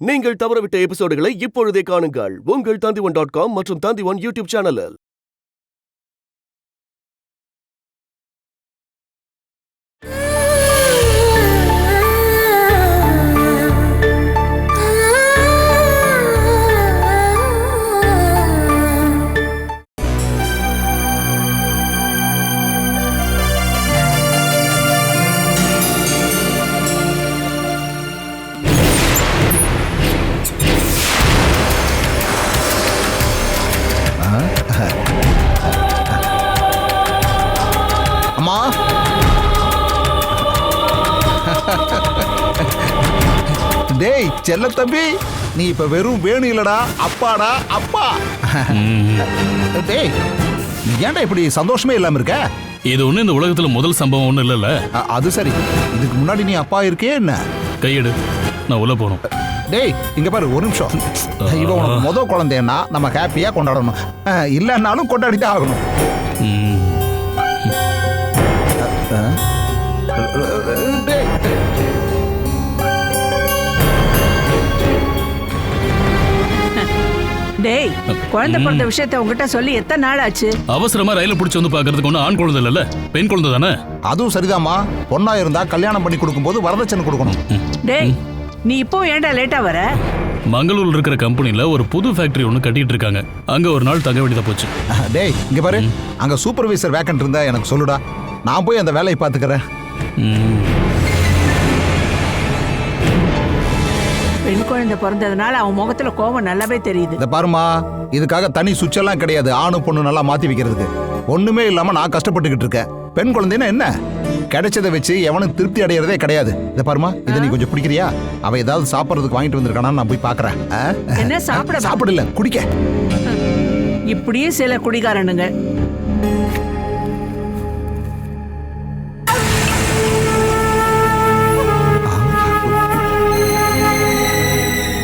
நீங்கள் தவறவிட்ட எபிசோடுகளை இப்பொழுதே காணுங்கள் உங்கள் Tandivan.com மற்றும் Tandivan யூடியூப் சேனலில். டேய் செல்ல தம்பி, நீ இப்ப வெறும் வேணு இல்லடா, அப்பாடா அப்பா. டேய் நீ ஏன்டா இப்படி சந்தோஷமே இல்லாம இருக்க? இது ஒண்ணு இந்த உலகத்துல முதல் சம்பவம் ஒண்ணு இல்லல்ல. அது சரி, இதுக்கு முன்னாடி நீ அப்பா இருக்கே என்ன? கையெடு, நான் உள்ள போறோம். டேய் இங்க பாரு ஒரு நிமிஷம். இவன் உனக்கு முதல் குழந்தைன்னா நம்ம ஹாப்பியா கொண்டாடணும், இல்லைன்னாலும் கொண்டாடிதான் ஆகணும். டேய், குழந்தை பிறந்த விஷயத்தை உங்ககிட்ட சொல்லி எத்தனை நாள் ஆச்சு? அவசரமா ரயில பிடிச்சு வந்து பாக்குறதுக்கு ஒண்ணு ஆண் குழந்தை இல்ல, பெண் குழந்தை தானே. அதுவும் சரிதாம்மா, பொண்ணா இருந்தா கல்யாணம் பண்ணி கொடுக்கும்போது வரதட்சணை கொடுக்கணும். டேய் நீ இப்போ ஏன்டா லேட்டா வர? மங்களூர்ல இருக்கிற கம்பெனில ஒரு புது ஃபேக்டரி ஒண்ணு கட்டிட்டு இருக்காங்க, அங்க ஒரு நாள் தங்க வேண்டியதா போச்சு. டேய் இங்க பாரு, அங்க சூப்பர்வைசர் வேக்கன்ட் இருந்தா எனக்கு சொல்லுடா, நான் போய் அந்த வேலையை பாத்துக்கிறேன். பெண் குழந்தை பிறந்ததுனால அவன் முகத்துல கோபம் நல்லாவே தெரியுது. இத பாருமா, இதுக்காக தனி சுவிட்ச் எல்லாம் கிடையாது ஆணு பொண்ணு நல்லா மாத்தி வைக்கிறதுக்கு. ஒண்ணுமே இல்லாம நான் கஷ்டப்பட்டுக்கிட்டு இருக்கேன். பெண் குழந்தைன்னா என்ன, கிடைச்சதை வச்சு எவனும் திருப்தி அடையறதே கிடையாது. இத பாருமா, இதை நீ கொஞ்சம் பிடிக்கிறியா? அவ ஏதாவது சாப்பிடறதுக்கு வாங்கிட்டு வந்திருக்கானா நான் போய் பாக்குறேன். என்ன சாப்பிடல, குடிக்க. இப்படியே சில குடிகாரனுங்க.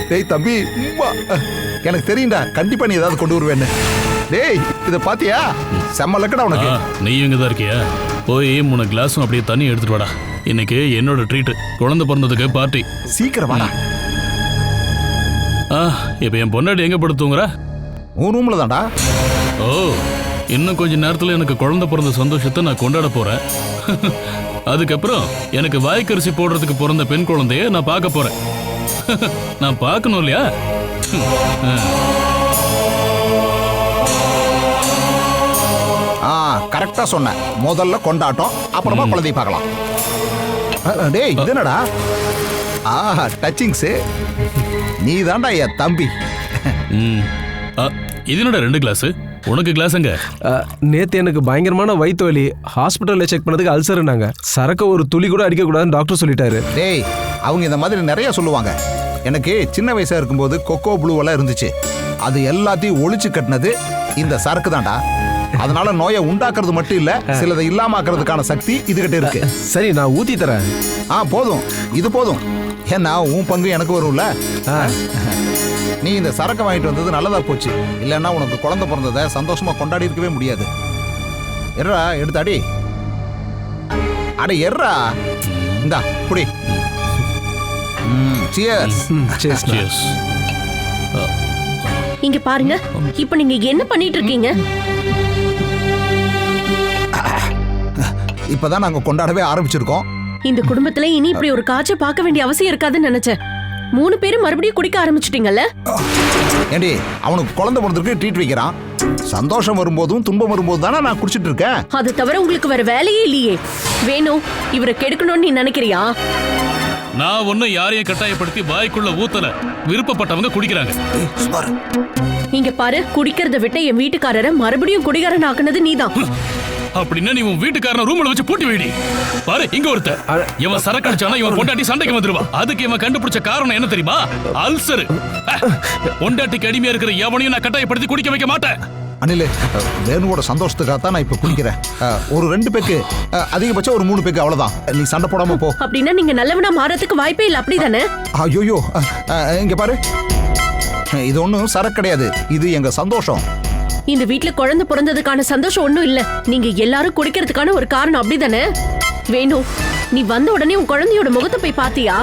டேய் தம்பி, எனக்கு தெரியும்டா கண்டிப்பா நீ ஏதாவது கொண்டு வருவேன்னு. டேய் இத பாத்தியா, செம்ம லக்கடா உனக்கு. நீ இங்க தான் இருக்கியா? போய் 3 கிளாஸும் அப்படியே தண்ணி எடுத்துட்டு வாடா. இன்னைக்கு என்னோட ட்ரீட், குழந்தை பிறந்ததுக்கு பார்ட்டி. சீக்கிரம் வாடா. இப்ப என் பொண்டாட்டி எங்க படுத்து தூங்குறா? உன் ரூம்ல தான்டா. ஓ, இன்னும் கொஞ்ச நேரத்துல எனக்கு குழந்தை பிறந்த சந்தோஷத்தை நான் கொண்டாட போறேன். அதுக்கப்புறம் எனக்கு வாய்க்கரிசி போடுறதுக்கு பிறந்த பெண் குழந்தைய நான் பார்க்க போறேன். நான் பார்க்கணும் இல்லையா? கரெக்டா சொன்ன. முதல்ல கொண்டாட்டம், அப்புறமா குழந்தைய பார்க்கலாம். டேய் இது என்னடா? டச்சிங்ஸ். நீ தான்டா என் தம்பி. இது என்னடா 2 கிளாஸ்? உனக்கு கிளாஸங்க? நேத்து எனக்கு பயங்கரமான வயிற்று வலி, ஹாஸ்பிட்டல்ல செக் பண்ணதுக்கு அல்சர்னாங்க. சரக்கு ஒரு துளி கூட அடிக்க கூடாதுன்னு டாக்டர் சொல்லிட்டாரு. டேய் அவங்க இந்த மாதிரி நிறைய சொல்லுவாங்க. எனக்கு சின்ன வயசா இருக்கும்போது கொக்கோ ப்ளூவெல்லாம் இருந்துச்சு. அது எல்லாத்தையும் ஒழிச்சு கட்டினது இந்த சரக்கு தான்டா. அதனால நோயை உண்டாக்குறது மட்டும் இல்ல, சிலதை இல்லாம ஆக்குறதுக்கான சக்தி இதுகிட்ட இருக்கு. சரி நான் ஊத்தி தரேன். போதும், இது போதும். ஏன்னா உன் பங்கு எனக்கு வரும்ல. நீ இந்த சரக்கு வாங்கிட்டு வந்தது நல்லதா போச்சு. இல்லைன்னா உனக்கு குழந்தை பிறந்ததை சந்தோஷமா கொண்டாடி இருக்கவே முடியாது. எர்ரா எடுத்து அடி. அட எர்ரா, இந்தா குடி. Cheers. இங்க பாருங்க, இப்ப நீங்க என்ன பண்ணிட்டு இருக்கீங்க? இப்பதான் நாங்க கொண்டாடவே ஆரம்பிச்சிருக்கோம். இந்த குடும்பத்துல இனி இப்படி ஒரு காட்சி பார்க்க வேண்டிய அவசியம் இருக்காதுன்னு நினைச்சேன். 3 பேரும் மறுபடியும் குடிக்க ஆரம்பிச்சிட்டீங்கல்ல? ஏண்டி, அவனுக்கு குழந்தை பிறந்திருக்கு, ட்ரீட் வைக்கிறான். சந்தோஷம் வரும்போதும் துன்பம் வரும்போது தானே நான் குடிச்சிட்டு இருக்கேன். அது தவிர உங்களுக்கு வேற வேலையே இல்லையே. வேணும் இவரை கெடுக்கணும்னு நீ நினைக்கிறியா? நான் ஒன்னும் யாரையும் கட்டாயப்படுத்தி வாய்க்குள்ள ஊத்தல. விருப்பப்பட்டவங்க குடிக்கிறாங்க. இங்க பாரு, குடிக்கிறத விட்டு என் வீட்டுக்காரரை மறுபடியும் குடிகாரன் ஆக்குனது நீதான். அப்படின்னா நீ உன் வீட்டுக்காரன ரூம்ல வச்சு பூட்டி வைடி. பாரு இங்க ஒருத்த, இவன் சரக்கு அடிச்சானா இவன் பொண்டாட்டி சண்டைக்கு வந்துருவா. அதுக்கு இவன் கண்டுபிடிச்ச காரணம் என்ன தெரியுமா? அல்சர். பொண்டாட்டிக்கு அடிமையா இருக்கிற எவனையும் நான் கட்டாயப்படுத்தி குடிக்க வைக்க மாட்டேன். அனில், வேணுவோட சந்தோஷத்துக்காக தான் நான் இப்ப குடிக்கிறேன். ஒரு 2 பேக்கு, அதிகபட்சம் ஒரு 3 பேக்கு, அவ்வளவுதான். நீ சண்டை போடாம போ. அப்படின்னா நீங்க நல்லவனா மாறதுக்கு வாய்ப்பே இல்ல, அப்படிதானே? ஐயோ, இங்க பாரு, இது ஒண்ணும் சரக்கு கிடையாது, இது எங்க சந்தோஷம். இந்த வீட்ல குழந்தை பிறந்ததுக்கான சந்தோஷம் ஒண்ணும் இல்ல, நீங்க எல்லாரும் குடிக்கிறதுக்கான ஒரு காரணம், அப்படிதானே? வேணும், நீ வந்த உடனே உன் குழந்தையோட முகத்தை போய் பாத்தியா?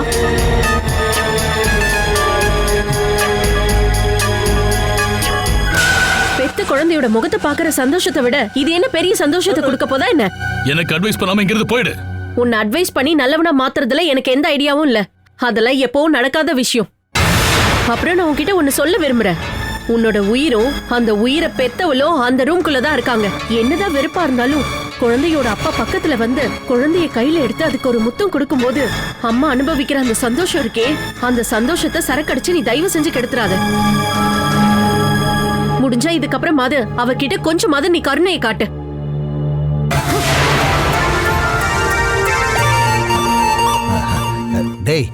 குழந்தையோட முகத்தை பாக்குற சந்தோஷத்தை விட இது என்ன பெரிய சந்தோஷத்தை கொடுக்க போதா என்ன? எனக்கு அட்வைஸ் பண்ணாம இங்கிருந்து போயிடு. உன்னை அட்வைஸ் பண்ணி நல்லவனா மாத்துறதுல எனக்கு எந்த ஐடியாவும் இல்ல. அதெல்லாம் எப்பவும் நடக்காத விஷயம். அப்புறம் நான் உன்கிட்ட ஒன்னு சொல்ல விரும்புறேன். உன்னோட உயிரும் அந்த உயிரை பெத்தவளும் அந்த ரூம்குள்ளதான் இருக்காங்க. என்னதான் வெறுப்பா இருந்தாலும் குழந்தையோட அப்பா பக்கத்துல வந்து குழந்தைய கையில எடுத்து அதுக்கு ஒரு முத்தம் கொடுக்கும் போது அம்மா அனுபவிக்கிற அந்த சந்தோஷம் இருக்கே, அந்த சந்தோஷத்தை சரக்கடிச்சு நீ தயவு செஞ்சு கெடுத்துறாத. முடிஞ்சா இதுக்கப்புறமாவது அவகிட்ட கொஞ்சமாவது நீ கருணையை காட்டு. டேய்,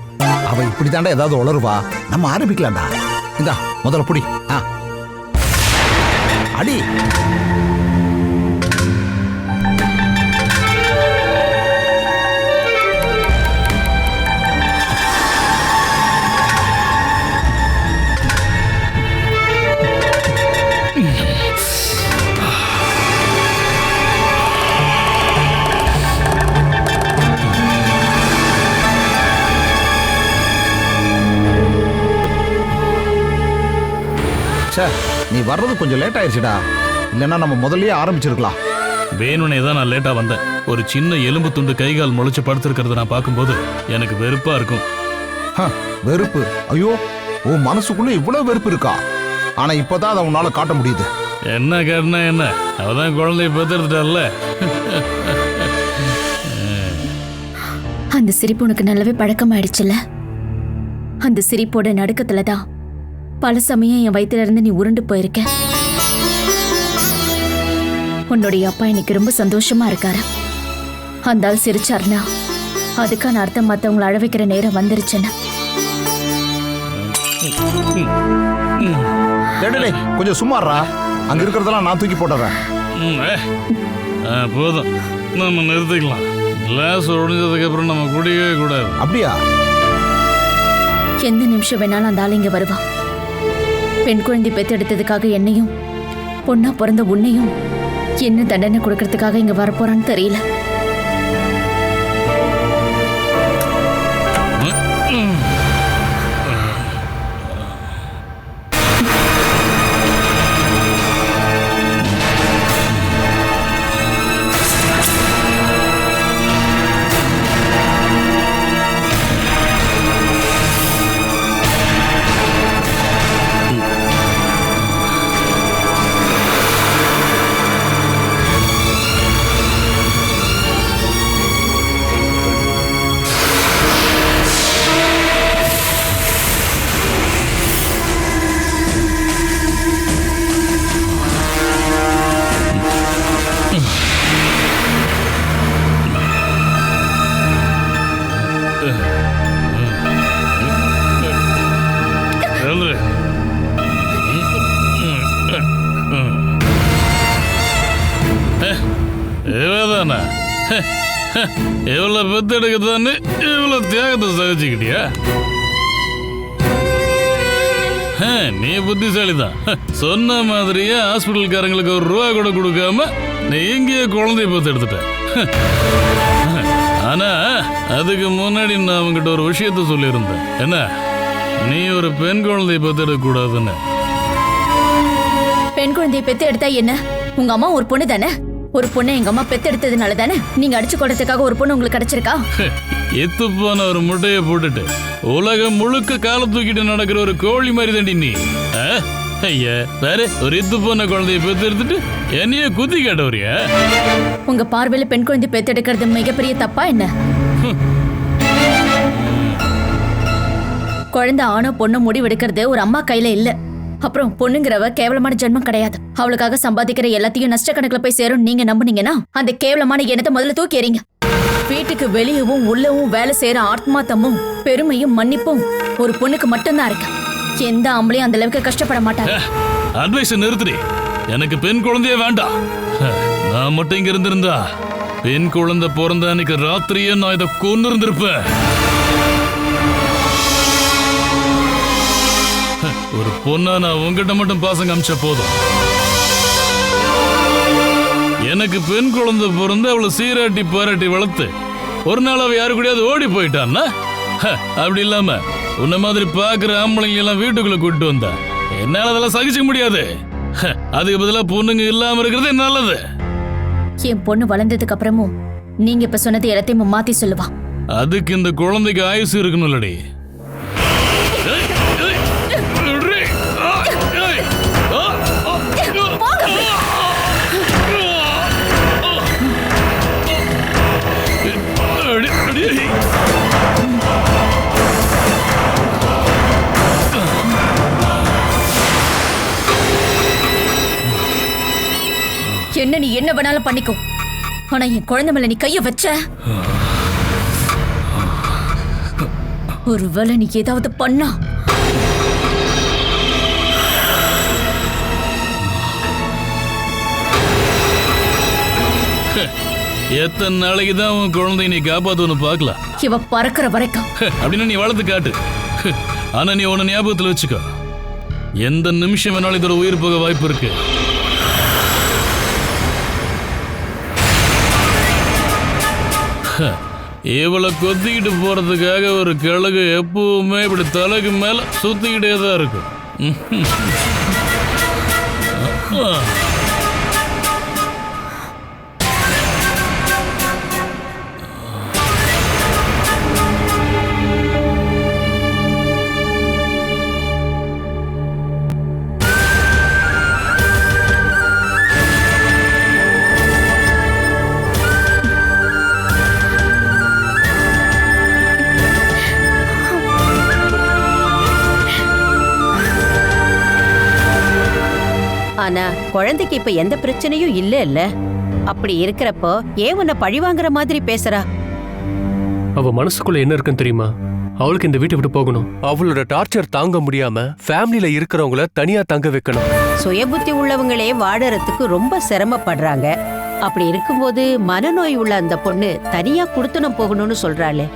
அவ இப்படித்தாண்டா ஏதாவது உளருவா. நம்ம ஆரம்பிக்கலாம்டா. இந்தா முதல்ல புடி. அடி. நீ வர்றது கொஞ்சம் லேட் ஆயிடுச்சுடா. இல்லைன்னா நம்ம முதல்லயே ஆரம்பிச்சிருக்கலாம். வேணுனே தான் நான் லேட்டா வந்தேன். ஒரு சின்ன எலும்பு துண்டு கைகால் முளைச்சு படுத்திருக்கிறத நான் பார்க்கும்போது எனக்கு வெறுப்பா இருக்கும். வெறுப்பு? ஐயோ, உன் மனசுக்குள்ள இவ்வளவு வெறுப்பு இருக்கா? ஆனா இப்பதான் அதை உன்னால காட்ட முடியுது. என்ன காட்டினா என்ன? அவதான் குழந்தைய பெத்தெடுத்துட்டால. அந்த சிரிப்பு உனக்கு நல்லாவே பழக்கமாயிடுச்சுல்ல? அந்த சிரிப்போட நடுக்கத்துலதான் பல சமயம் என் வயிற்றுல இருந்து நீ உருண்டு போயிருக்க. உன்னுடைய அப்பா இன்னைக்கு ரொம்ப சந்தோஷமா இருக்காரு. அந்த ஆள் சிரிச்சாருனா அதுக்கான அர்த்தம் மத்தவங்களை அழ வைக்கிற நேரம் வந்துருச்சுன்னு. கொஞ்சம் சும்மாறா. அங்க இருக்கிறதெல்லாம் நான் தூக்கி போட்டுறேன். போதும், நம்ம நிறுத்திக்கலாம். கிளாஸ் உடைஞ்சதுக்கு அப்புறம் நம்ம குடிக்கவே கூடாது. அப்படியா? எந்த நிமிஷம் வேணாலும் அந்த ஆள் இங்க வருவான். பெண் குழந்தை பெத்தெடுத்ததுக்காக என்னையும் பொண்ணா பிறந்த உன்னையும் என்ன தண்டனை கொடுக்கறதுக்காக இங்க வரப்போறான்னு தெரியல. இவதானா இவ்வளவு பெத்தெடுக்கத்தானே இவ்வளவு தியாகத்தை சகிச்சுக்கிட்டியா? நீ புத்திசாலிதான். சொன்ன மாதிரியே ஹாஸ்பிட்டல்காரங்களுக்கு ₹1 கூட கொடுக்காம நீ எங்கேயோ குழந்தைய பார்த்து எடுத்துட்ட. ஆனா அதுக்கு முன்னாடி நான் அவங்ககிட்ட ஒரு விஷயத்த சொல்லியிருந்தேன். என்ன, நீ ஒரு பெண் குழந்தைய பார்த்து எடுக்க கூடாதுன்னு. பெண் குழந்தைய பெத்து எடுத்தா என்ன? உங்க அம்மா ஒரு பொண்ணு தானே? ஒரு பொண்ணை எங்க அம்மா பெத்து எடுத்ததுனால தானே நீங்க அடிச்சு கொடுத்ததுக்காக ஒரு பொண்ணு உங்களுக்கு கிடைச்சிருக்கா? எத்து போன ஒரு முட்டையை போட்டுட்டு உலகம் முழுக்க கால தூக்கிட்டு நடக்கிற ஒரு கோழி மாதிரி தாண்டி நீ. ஐயா வேற ஒரு எத்து போன குழந்தைய பெத்து எடுத்துட்டு என்னைய குத்தி கேட்டவரியா? உங்க பார்வையில பெண் குழந்தை பெத்து எடுக்கிறது மிகப்பெரிய தப்பா என்ன? குழந்தை ஆணோ பொண்ணோ முடிவெடுக்கிறது ஒரு அம்மா கையில இல்ல. அப்புறம் பொண்ணுங்கிறவ கேவலமான ஜென்மம் கிடையாது. அவளுக்காக சம்பாதிக்கிற எல்லாத்தையும் நஷ்ட கணக்குல போய் சேரும் நீங்க நம்புனீங்கன்னா அந்த கேவலமான எண்ணத்தை முதல்ல தூக்கி எறிங்க. வீட்டுக்கு வெளியவும் உள்ளவும் வேலை செய்யற ஆத்மாத்தமும் பெருமையும் மன்னிப்பும் ஒரு பொண்ணுக்கு மட்டும்தான் இருக்கு. எந்த ஆம்பளையும் அந்த அளவுக்கு கஷ்டப்பட மாட்டாங்க. அட்வைஸ் நிறுத்துடி. எனக்கு பெண் குழந்தையே வேண்டாம். நான் மட்டும் இங்க இருந்திருந்தா பெண் குழந்தை பிறந்த அன்னைக்கு ராத்திரியே நான் இதை கொண்டு இருந்திருப்பேன். ஒரு பொண்ணா நான் உங்ககிட்ட மட்டும் பாசம் காமிச்ச போதும். எனக்கு பெண் குழந்தை பிறந்து அவளை சீராட்டி பாராட்டி வளர்த்து ஒரு நாள் அவ யாரு கூடயாவது ஓடி போயிட்டான்னா, அப்படி இல்லாம உன்ன மாதிரி பாக்குற ஆம்பளைங்க எல்லாம் வீட்டுக்குள்ள கூட்டிட்டு வந்தா என்னால அதெல்லாம் சகிச்சுக்க முடியாது. அதுக்கு பதிலா பொண்ணுங்க இல்லாம இருக்கிறது நல்லது. என் பொண்ணு வளர்ந்ததுக்கு அப்புறமும் நீங்க இப்ப சொன்னது எல்லாத்தையும் மாத்தி சொல்லுவா. அதுக்கு இந்த குழந்தைக்கு ஆயுசு இருக்கணும்லடி. என்ன நீ என்ன வேணாலும் பண்ணிக்கோ, ஆனா என் குழந்தை மேல நீ கைய வச்ச, ஒருவேளை நீ ஏதாவது பண்ணா எத்தனை நாளைக்கு தான் உன் குழந்தைய நீ காப்பாத்துன்னு பாக்கலாம். இவ பறக்கிற வரைக்கும். அப்படின்னு நீ வளர்த்து காட்டு. ஆனா நீ உன்னை ஞாபகத்துல வச்சுக்கோ, எந்த நிமிஷம் வேணாலும் இதோட உயிர் போக வாய்ப்பு இருக்கு. இவளை கொத்திக்கிட்டு போறதுக்காக ஒரு கிழகு எப்பவுமே இப்படி தலைக்கு மேல சுத்திக்கிட்டே தான் இருக்கும். ஆனா குழந்தைக்கு இப்ப எந்த பிரச்சனையும் இல்ல. அப்படி இருக்கிறப்போ ஏன் உன்னை பழி வாங்குற மாதிரி பேசுறா? அவ மனசுக்குள்ள என்ன இருக்குன்னு தெரியுமா? அவளுக்கு இந்த வீட்டை விட்டு போகணும். அவளோட டார்ச்சர் தாங்க முடியாம ஃபேமிலில இருக்கிறவங்கள தனியா தங்க வைக்கணும். சுயபுத்தி உள்ளவங்களே வாழறதுக்கு ரொம்ப சிரமப்படுறாங்க. அப்படி இருக்கும்போது மனநோய் உள்ள அந்த பொண்ணு தனியா குடுத்தனம் போகணும்னு சொல்றாளே.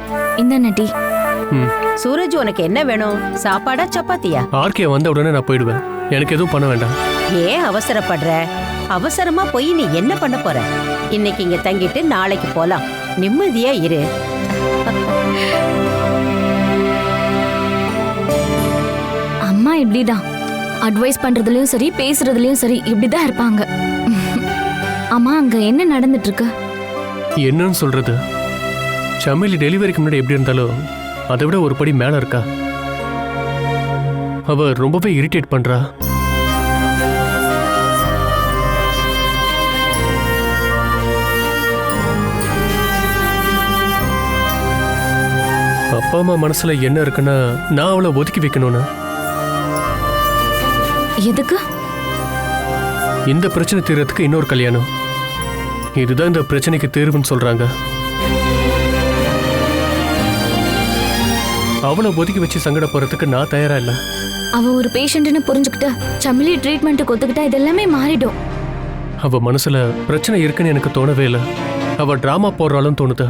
இந்த நட்டி சூரஜ், உனக்கு என்ன வேணும்? சாப்பாடா சப்பாத்தியா? ஆர்கே வந்த உடனே நான் போயிடுவேன். எனக்கு எதுவும் பண்ண வேண்டாம். ஏன் அவசரப்படுற? அவசரமா போய் நீ என்ன பண்ண போற? இன்னைக்கு இங்க தங்கிட்டு நாளைக்கு போலாம். நிம்மதியா இரு. அம்மா இப்படிதான் அட்வைஸ் பண்றதுலயும் சரி பேசுறதுலயும் சரி இப்படிதான் இருப்பாங்க. அம்மா அங்க என்ன நடந்துட்டு இருக்கு? என்னன்னு சொல்றது? சமையல் டெலிவரிக்கு முன்னாடி எப்படி இருந்தாலும் அதை விட ஒரு படி மேல இருக்கா. அவ ரொம்பவே இரிட்டேட் பண்றா. அப்பா அம்மா மனசுல என்ன இருக்குன்னா நான் அவளை ஒதுக்கி வைக்கணும்னு. எதுக்கு? இந்த பிரச்சனை தீர்றதுக்கு இன்னொரு கல்யாணம். இதுதான் இந்த பிரச்சனைக்கு தீர்வுன்னு சொல்றாங்க. அவளை ஒதுக்கி வச்சு சங்கட போறதுக்கு நான் தயாரா இல்ல. அவ ஒரு பேஷண்ட்னு புரிஞ்சுக்கிட்ட சமிலி ட்ரீட்மெண்ட்டுக்கு ஒத்துக்கிட்டா இதெல்லாமே மாறிடும். அவ மனசுல பிரச்சனை இருக்குன்னு எனக்கு தோணவே இல்லை. அவ டிராமா போடுறாலும் தோணுது.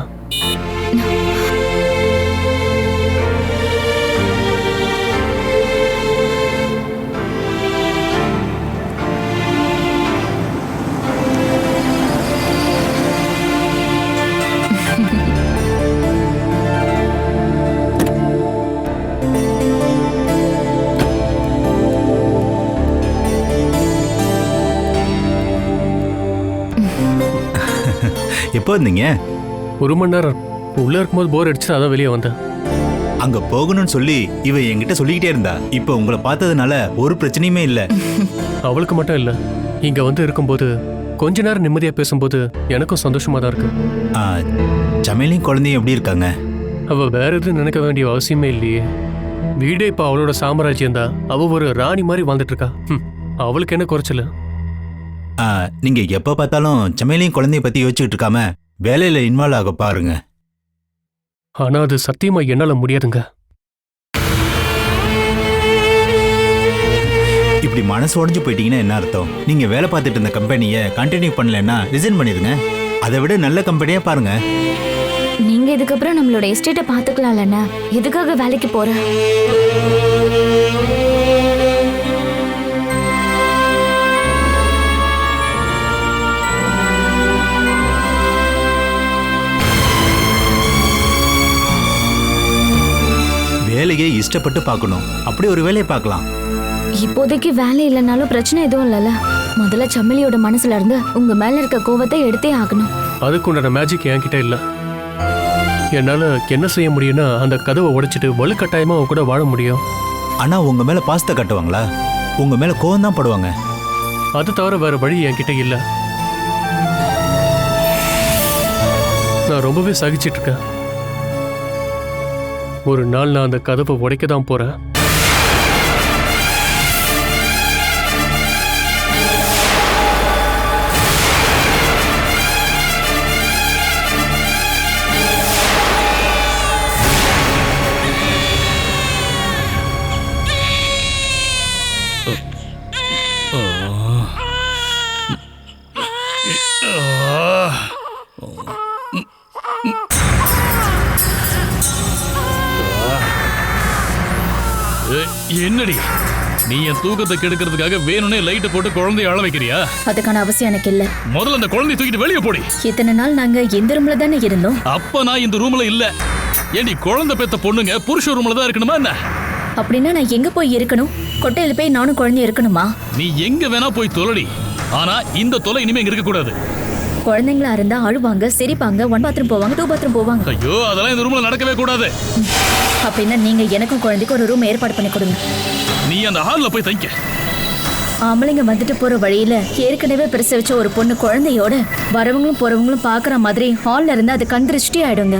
எப்போ வந்தீங்க? ஒரு மணி நேரம். உள்ள இருக்கும்போது போர் அடிச்சு அதான் வெளியே வந்தேன். அங்க போகணும்னு சொல்லி இவ என்கிட்ட சொல்லிக்கிட்டே இருந்தா. இப்ப உங்களை பார்த்ததுனால ஒரு பிரச்சனையுமே இல்ல. அவளுக்கு மட்டும் இல்ல, இங்க வந்து இருக்கும்போது கொஞ்ச நேரம் நிம்மதியா பேசும்போது எனக்கும் சந்தோஷமா தான் இருக்கு. சமையலையும் குழந்தையும் எப்படி இருக்காங்க? அவ வேற எதுவும் நினைக்க வேண்டிய அவசியமே இல்லையே. வீடே இப்ப அவளோட சாம்ராஜ்யம் தான். அவ ஒரு ராணி மாதிரி வாழ்ந்துட்டு இருக்கா. அவளுக்கு என்ன குறைச்சல? நீங்க எப்ப பார்த்தாலும் சமையலையும் குழந்தைய பத்தி யோசிச்சுட்டு இருக்காம வேலையில இன்வால்வ் ஆக பாருங்க. ஆனா அது சத்தியமா என்னால முடியாதுங்க. இப்படி மனசு உடைஞ்சு போயிட்டீங்கன்னா என்ன அர்த்தம்? நீங்க வேலை பார்த்துட்டு இருந்த கம்பெனியை கண்டினியூ பண்ணலன்னா ரிசைன் பண்ணிருங்க. அதை விட நல்ல கம்பெனியா பாருங்க. நீங்க இதுக்கப்புறம் நம்மளோட எஸ்டேட்டை பாத்துக்கலாம்லண்ணா. எதுக்காக வேலைக்கு போற? வேலையை இஷ்டப்பட்டு பார்க்கணும். அப்படி ஒரு வேலையை பார்க்கலாம். இப்போதைக்கு வேலை இல்லைனாலும் பிரச்சனை எதுவும் இல்லைல்ல. முதல்ல சம்மலியோட மனசுல இருந்து உங்க மேல இருக்க கோவத்தை எடுத்தே ஆகணும். அதுக்குண்டான மேஜிக் என்கிட்ட இல்ல. என்னால என்ன செய்ய முடியும்னா அந்த கதவை உடைச்சிட்டு வலுக்கட்டாயமா அவ கூட வாழ முடியும். ஆனா உங்க மேல பாசத்தை கட்டுவாங்களா? உங்க மேல கோவம் தான் படுவாங்க. அது தவிர வேற வழி என்கிட்ட இல்ல. நான் ரொம்பவே சகிச்சிட்டு இருக்கேன். ஒரு நாள் நான் அந்த கதவை உடைக்க தான் போறேன். என்னடி நீ என் தூக்கத்தை கெடுக்கிறதுக்காக வேணும்னே லைட் போட்டு குழந்தைய அழ வைக்கிறியா? அதுக்கான அவசியம் எனக்கு இல்ல. முதல்ல அந்த குழந்தைய தூக்கிட்டு வெளியே போடி. இத்தனை நாள் நாங்க இந்த ரூம்ல தானே இருந்தோம். அப்ப நான் இந்த ரூம்ல இல்ல. ஏண்டி குழந்தை பெத்த பொண்ணுங்க புருஷ ரூம்ல தான் இருக்கணுமா என்ன? அப்படின்னா நான் எங்க போய் இருக்கணும்? கொட்டையில போய் நானும் குழந்தைய இருக்கணுமா? நீ எங்க வேணா போய் தொலைடி. ஆனா இந்த தொலை இனிமே இங்க இருக்க கூடாது. குழந்தைங்களா இருந்தா அழுவாங்க, சிரிப்பாங்க, 1 பாத்ரூம் போவாங்க, 2 பாத்ரூம் போவாங்க. ஐயோ அதெல்லாம் இந்த ரூம்ல நடக்கவே கூடாது. அப்படின்னா நீங்க எனக்கும் குழந்தைக்கு ஒரு ரூம் ஏற்பாடு பண்ணி கொடுங்க. நீ அந்த ஹால்ல போய் தங்க. ஆம்பளைங்க வந்துட்டு போற வழியில ஏற்கனவே பிரசவிச்ச ஒரு பொண்ணு குழந்தையோட வரவங்களும் போறவங்களும் பாக்குற மாதிரி ஹால்ல இருந்தா அது கண் திருஷ்டி ஆயிடுங்க.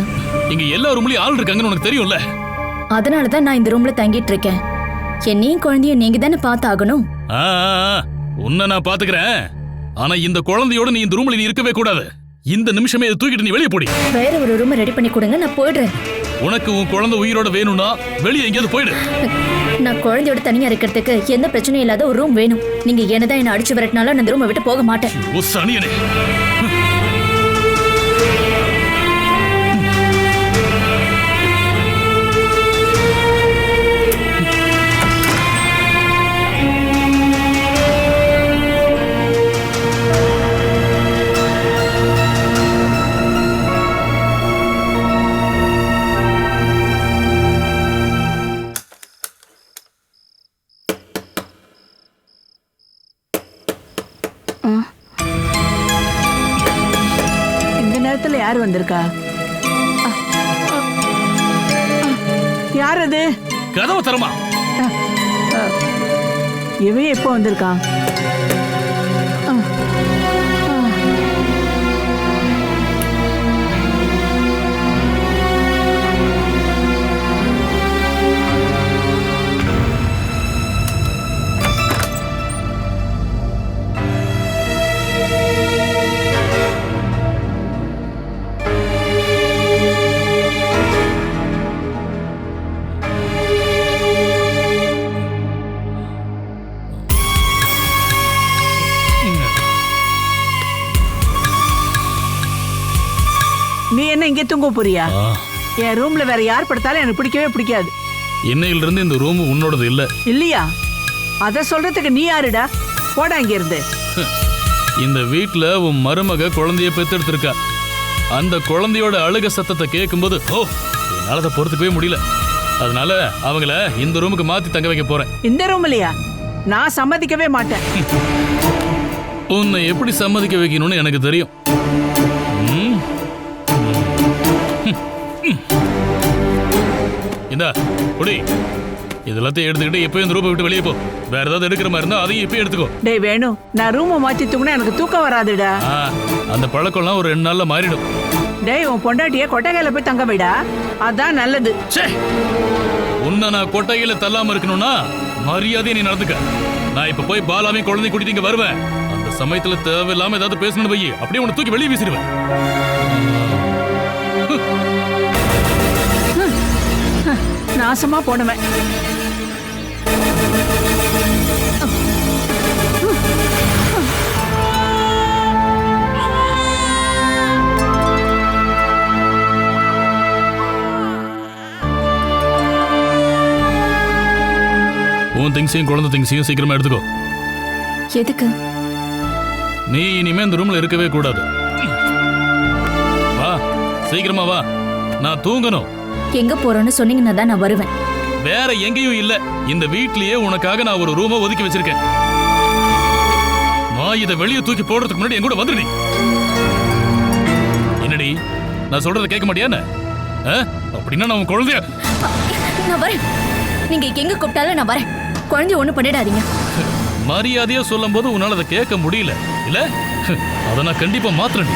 இங்க எல்லா ரூம்லயும் ஆள் இருக்காங்கன்னு உனக்கு தெரியும்ல. அதனாலதான் நான் இந்த ரூம்ல தங்கிட்டு இருக்கேன். என்னையும் குழந்தையும் நீங்க தானே பார்த்தாகணும். உன்னை நான் பாத்துக்கிறேன். ஆனா இந்த குழந்தையோட நீ இந்த ரூம்ல நீ இருக்கவே கூடாது. இந்த நிமிஷமே இதை தூக்கிட்டு நீ வெளியே போடி. வேற ஒரு ரூம் ரெடி பண்ணி கொடுங்க, நான் போயிடுறேன். உனக்கு உன் குழந்தை உயிரோட வேணும்னா வெளியே எங்கேயாவது போயிடு. நான் குழந்தையோட தனியா இருக்கிறதுக்கு எந்த பிரச்சனையும் இல்லாத ஒரு ரூம் வேணும். நீங்க என்னதான் என்ன அடிச்சு விரட்டினாலும் நான் இந்த ரூமை விட்டு போக மாட்டேன். ஓ சனியனே. யார் வந்திருக்கா? யார் அது? கதவு தரமா? இவன் எப்போ வந்திருக்கான்? நீ என்ன இங்கே தூங்க போறியா? என் ரூம்ல வேற யார் படுத்தாலும் எனக்கு பிடிக்கவே பிடிக்காது. இன்னையில இருந்து இந்த ரூம் உன்னோடது இல்ல. இல்லையா? அத சொல்றதுக்கு நீ யாருடா? போடா இங்க இருந்து. இந்த வீட்ல உன் மருமக குழந்தைய பெத்தெடுத்திருக்கா. அந்த குழந்தையோட அழுக சத்தத்தை கேட்கும்போது என்னால அதை பொறுத்துக்கவே முடியல. அதனால அவங்கள இந்த ரூமுக்கு மாத்தி தங்க வைக்க போறேன். இந்த ரூம்லயா? நான் சம்மதிக்கவே மாட்டேன். உன்னை எப்படி சம்மதிக்க வைக்கணும்னு எனக்கு தெரியும். இந்தா குடி. இதெல்லாத்தையும் எடுத்துக்கிட்டு எப்பயும் இந்த ரூபை விட்டு வெளியே போ. வேற ஏதாவது எடுக்கிற மாதிரி இருந்தா அதையும் இப்பயும் எடுத்துக்கோ. டேய் வேணும், நான் ரூமை மாத்தி தூங்கினா எனக்கு தூக்கம் வராதுடா. அந்த பழக்கம்லாம் ஒரு 2 நாள்ல மாறிடும். டேய் உன் பொண்டாட்டிய கொட்டைகையில போய் தங்க வைடா, அதான் நல்லது. உன்னை நான் கொட்டையில தள்ளாம இருக்கணும்னா மரியாதையை நீ நடந்துக்க. நான் இப்ப போய் பாலாவையும் குழந்தை கூட்டிட்டு இங்க வருவேன். அந்த சமயத்துல தேவையில்லாம ஏதாவது பேசணும்னு போய் அப்படியே உன்னை தூக்கி வெளியே வீசிடுவேன். நாசமா போனவன். உன் திங்ஸையும் குழந்தை திங்ஸையும் சீக்கிரமா எடுத்துக்கோ. எதுக்கு? நீ இனிமே இந்த ரூம்ல இருக்கவே கூடாது. வா சீக்கிரமா வா, நான் தூங்கணும். எங்க போறோம்னு சொன்னீங்கன்னா தான் நான் வருவேன். வேற எங்கேயும் இல்ல. இந்த வீட்லயே உனக்காக நான் ஒரு ரூமை ஒதுக்கி வச்சிருக்கேன். நான் இதை வெளியே தூக்கி போடுறதுக்கு முன்னாடி என் கூட வந்துடு. என்னடி நான் சொல்றத கேட்க மாட்டியா? அப்படின்னா நான் உன் குழந்தைய. நான் வரேன். நீங்க எங்க கூப்பிட்டாலும் நான் வரேன். குழந்தைய ஒண்ணு பண்ணிடாதீங்க. மரியாதையா சொல்லும் போது உன்னால அதை கேட்க முடியல இல்ல? அதை நான் கண்டிப்பா மாத்துறேன்.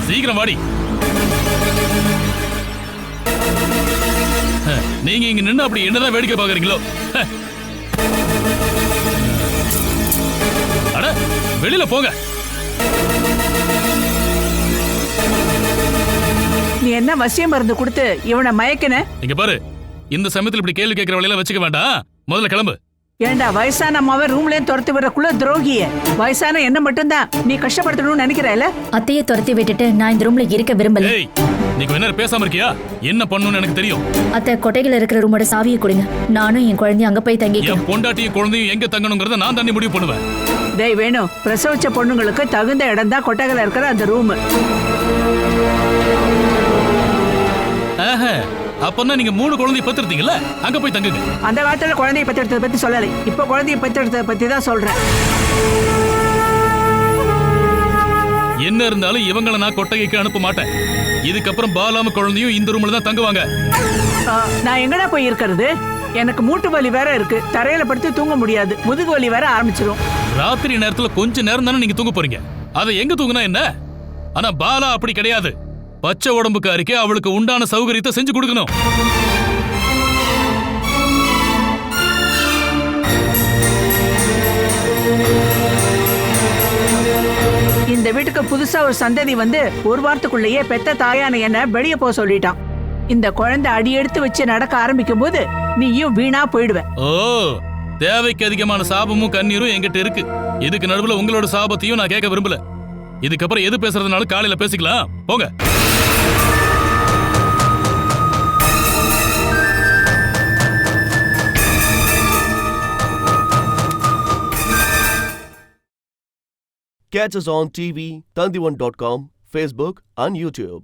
சீக்கிரம் வாடி. நீங்க இங்க நின்று அப்படி என்னதான் வேடிக்கை பாக்குறீங்களோ? அட வெளியில போங்க. நீ என்ன வசிய மருந்து கொடுத்து இவனை மயக்கின? இங்க பாரு, இந்த சமயத்துல இப்படி கேள்வி கேட்கிற வழியெல்லாம் வச்சுக்க வேண்டாம். முதல்ல கிளம்பு. ஏண்டா வயசான அம்மாவை ரூம்ல துரத்து விடுறக்குள்ள துரோகிய. வயசான என்ன மட்டும்தான் நீ கஷ்டப்படுத்தணும்னு நினைக்கிறல? அத்தையை துரத்தி விட்டுட்டு நான் இந்த ரூம்ல இருக்க விரும்பல. ஏய், நீ கொஞ்ச நேரம் பேசாம இருக்கியா? என்ன பண்ணணும்னு எனக்கு தெரியும். அத்தை கொட்டையில இருக்கிற ரூமோட சாவியை கொடுங்க. நானும் என் குழந்தையும் அங்க போய் தங்கிக்கிறேன். என் பொண்டாட்டியும் குழந்தையும் எங்க தங்கணுங்கிறத நான் தாண்டி முடிவு பண்ணுவேன். டேய் வேணும், பிரசவிச்ச பொண்ணுங்களுக்கு தகுந்த இடம் தான் கொட்டகையில இருக்கிற அந்த ரூம். அப்பன்னா நீங்க 3 குழந்தைய பெற்றீங்கல்ல, அங்க போய் தங்குங்க. அந்த காலத்துல குழந்தைய பெற்றெடுத்ததை பத்தி சொல்லலை, இப்ப குழந்தைய பெற்றெடுத்ததை பத்தி தான் சொல்றேன். என்ன இருந்தாலும் இவங்களை நான் கொட்டகைக்கு அனுப்ப மாட்டேன். இதுக்கப்புறம் பாலாம குழந்தையும் இந்த ரூம்ல தான் தங்குவாங்க. நான் எங்கடா போய் இருக்கிறது? எனக்கு மூட்டு வலி வேற இருக்கு, தரையில படுத்து தூங்க முடியாது, முதுகு வலி வேற ஆரம்பிச்சிரும். ராத்திரி நேரத்துல கொஞ்ச நேரம் தானே நீங்க தூங்க போறீங்க, அதை எங்க தூங்குனா என்ன? ஆனா பாலா அப்படி கிடையாது. பச்சை உடம்புக்காரிக்கு அவளுக்கு உண்டான சௌகரியத்தை செஞ்சு கொடுக்கணும். இந்த வீட்டுக்கு புதுசா ஒரு சந்ததி வந்து ஒரு வாரத்துக்குள்ளேயே பெத்த தாயான என்ன வெளியே போக சொல்லிட்டான். இந்த குழந்தை அடி எடுத்து வச்சு நடக்க ஆரம்பிக்கும் போது நீயும் வீணா போயிடுவ. ஓ, தேவைக்கு அதிகமான சாபமும் கண்ணீரும் என்கிட்ட இருக்கு. இதுக்கு நடுவுல உங்களோட சாபத்தையும் நான் கேட்க விரும்பல. இதுக்கப்புறம் எது பேசுறதுனாலும் காலையில பேசிக்கலாம். போங்க. Catch us on TV, Tandivan.com, Facebook and YouTube.